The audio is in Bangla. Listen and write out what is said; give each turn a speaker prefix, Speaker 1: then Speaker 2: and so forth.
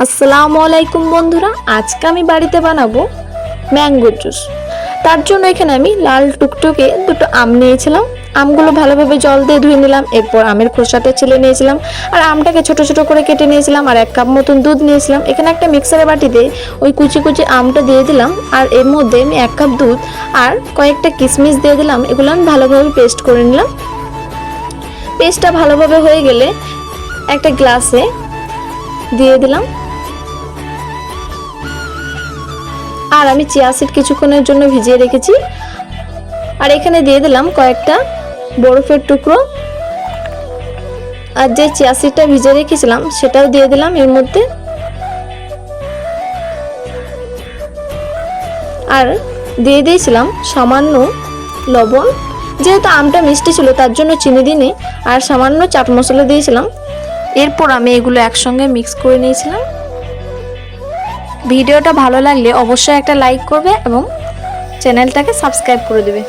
Speaker 1: আসসালামু আলাইকুম বন্ধুরা, আজকে আমি বাড়িতে বানাবো ম্যাঙ্গো জুস। তার জন্য এখানে আমি লাল টুকটুকে দুটো আম নিয়েছিলাম। আমগুলো ভালোভাবে জল দিয়ে ধুয়ে নিলাম, এরপর আমের খোসাটা ছিলে নিয়েছিলাম আর আমটাকে ছোট ছোট করে কেটে নিয়েছিলাম। আর 1 কাপ মতন দুধ নিয়েছিলাম। এখানে একটা মিক্সারের বাটিতে ওই কুচি কুচি আমটা দিয়ে দিলাম আর এর মধ্যে আমি 1 কাপ দুধ আর কয়েকটা কিশমিশ দিয়ে দিলাম। এগুলো আমি ভালোভাবে পেস্ট করে নিলাম। পেস্টটা ভালোভাবে হয়ে গেলে একটা গ্লাসে দিয়ে দিলাম। আর আমি চিয়া সিড কিছুক্ষণের জন্য ভিজিয়ে রেখেছি। আর এখানে দিয়ে দিলাম কয়েকটা বরফের টুকরো। আর যে চিয়া সিডটা ভিজিয়ে রেখেছিলাম সেটাও দিয়ে দিলাম এর মধ্যে। আর দিয়ে দিয়েছিলাম সামান্য লবণ। যেহেতু আমটা মিষ্টি ছিল তার জন্য চিনি দিইনি, আর সামান্য চাট মশলা দিয়েছিলাম। এরপর আমি এগুলো একসঙ্গে মিক্স করে নিয়েছিলাম। ভিডিওটা ভালো লাগলে অবশ্যই একটা লাইক করবে এবং চ্যানেলটাকে সাবস্ক্রাইব করে দেবে।